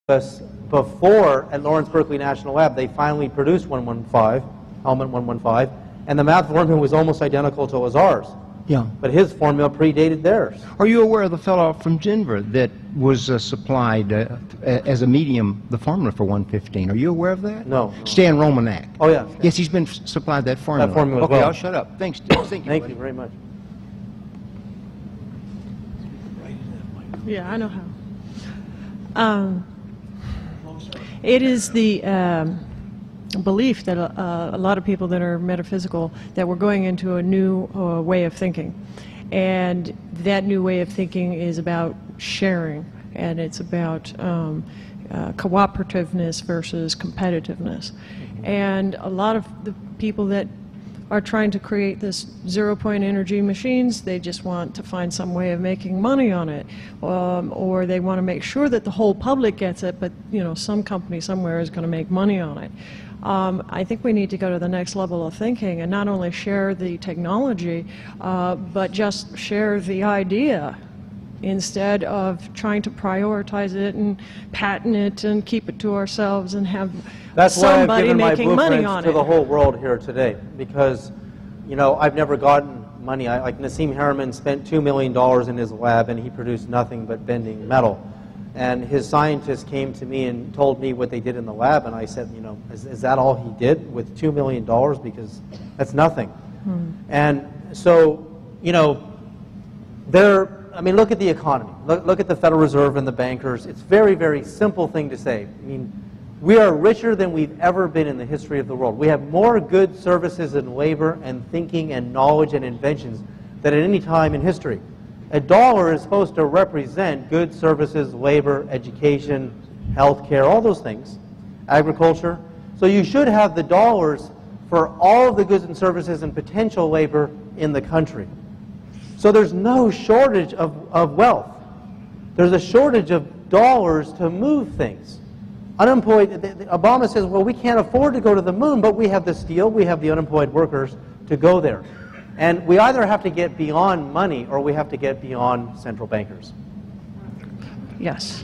us before at Lawrence Berkeley National Lab, they finally produced 115, element 115, and the math formula was almost identical to ours. Yeah. But his formula predated theirs. Are you aware of the fellow from Denver that was supplied as a medium the formula for 115? Are you aware of that? No. Stan Romanak. Oh, yeah. Yes, he's been supplied that formula. That formula as okay, well. I'll shut up. Thanks. Thank you. Thank you very much. Yeah, I know how. It is the belief that a lot of people that are metaphysical, that we're going into a new way of thinking. And that new way of thinking is about sharing, and it's about cooperativeness versus competitiveness. And a lot of the people that are trying to create this zero-point energy machines, they just want to find some way of making money on it, or they want to make sure that the whole public gets it, but you know, some company somewhere is going to make money on it. I think we need to go to the next level of thinking and not only share the technology, but just share the idea instead of trying to prioritize it and patent it and keep it to ourselves and have somebody making money on it. That's why I've given my blueprints to the whole world here today, because, you know, I've never gotten money. Like Nassim Harriman spent $2 million in his lab and he produced nothing but bending metal. And his scientists came to me and told me what they did in the lab, and I said, you know, is that all he did with $2 million? Because that's nothing. And so, you know, I mean, look at the economy. Look at the Federal Reserve and the bankers. It's a very, very simple thing to say. I mean, we are richer than we've ever been in the history of the world. We have more goods, services, and labor, and thinking, and knowledge, and inventions than at any time in history. A dollar is supposed to represent goods, services, labor, education, healthcare, all those things, agriculture. So you should have the dollars for all of the goods and services and potential labor in the country. So there's no shortage of wealth. There's a shortage of dollars to move things. Unemployed, Obama says, well, we can't afford to go to the moon, but we have the steel, we have the unemployed workers to go there. And we either have to get beyond money or we have to get beyond central bankers. Yes.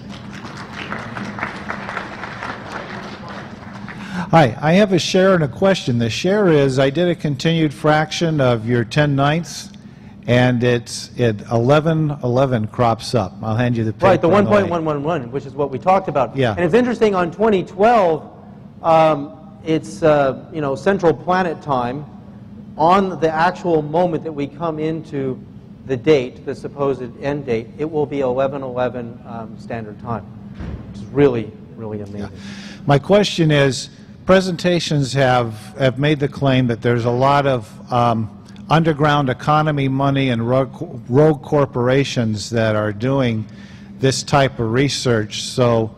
Hi, I have a share and a question. The share is, I did a continued fraction of your 10/9, and it's at 1111 crops up. I'll hand you the paper. Right, the 1.111, which is what we talked about. Yeah. And it's interesting, on 2012, it's you know, central planet time. On the actual moment that we come into the date, the supposed end date, it will be 1111 standard time, which is really, really amazing. Yeah. My question is, presentations have made the claim that there's a lot of underground economy money and rogue corporations that are doing this type of research. So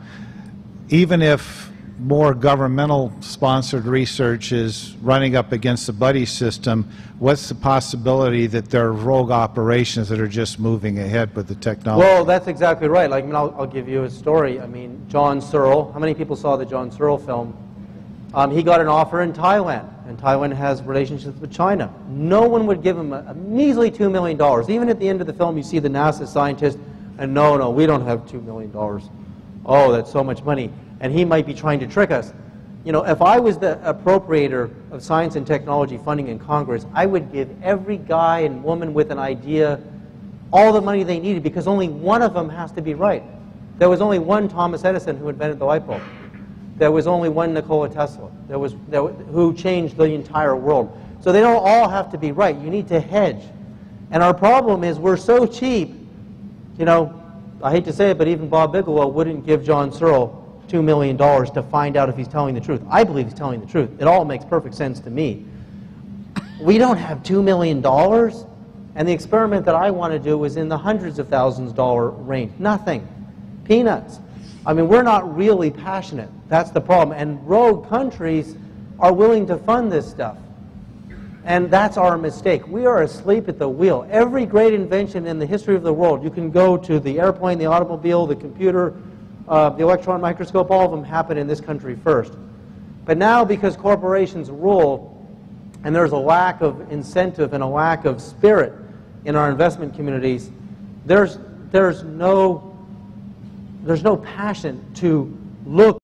even if more governmental sponsored research is running up against the buddy system, what's the possibility that there are rogue operations that are just moving ahead with the technology? Well, that's exactly right. Like, I mean, I'll give you a story. I mean, John Searle, how many people saw the John Searle film? He got an offer in Thailand, and Thailand has relationships with China. No one would give him a measly $2 million. Even at the end of the film, you see the NASA scientist, and no, we don't have $2 million. Oh, that's so much money. And he might be trying to trick us. You know, if I was the appropriator of science and technology funding in Congress, I would give every guy and woman with an idea all the money they needed, because only one of them has to be right. There was only one Thomas Edison who invented the light bulb. There was only one Nikola Tesla who changed the entire world. So they don't all have to be right. You need to hedge. And our problem is we're so cheap. You know, I hate to say it, but even Bob Bigelow wouldn't give John Searle $2 million to find out if he's telling the truth. I believe he's telling the truth. It all makes perfect sense to me. We don't have $2 million, and the experiment that I want to do is in the hundreds of thousands of dollars range. Nothing. Peanuts. I mean, we're not really passionate. That's the problem. And rogue countries are willing to fund this stuff. And that's our mistake. We are asleep at the wheel. Every great invention in the history of the world, you can go to the airplane, the automobile, the computer, the electron microscope, all of them happen in this country first. But now, because corporations rule, and there's a lack of incentive and a lack of spirit in our investment communities, there's no passion to look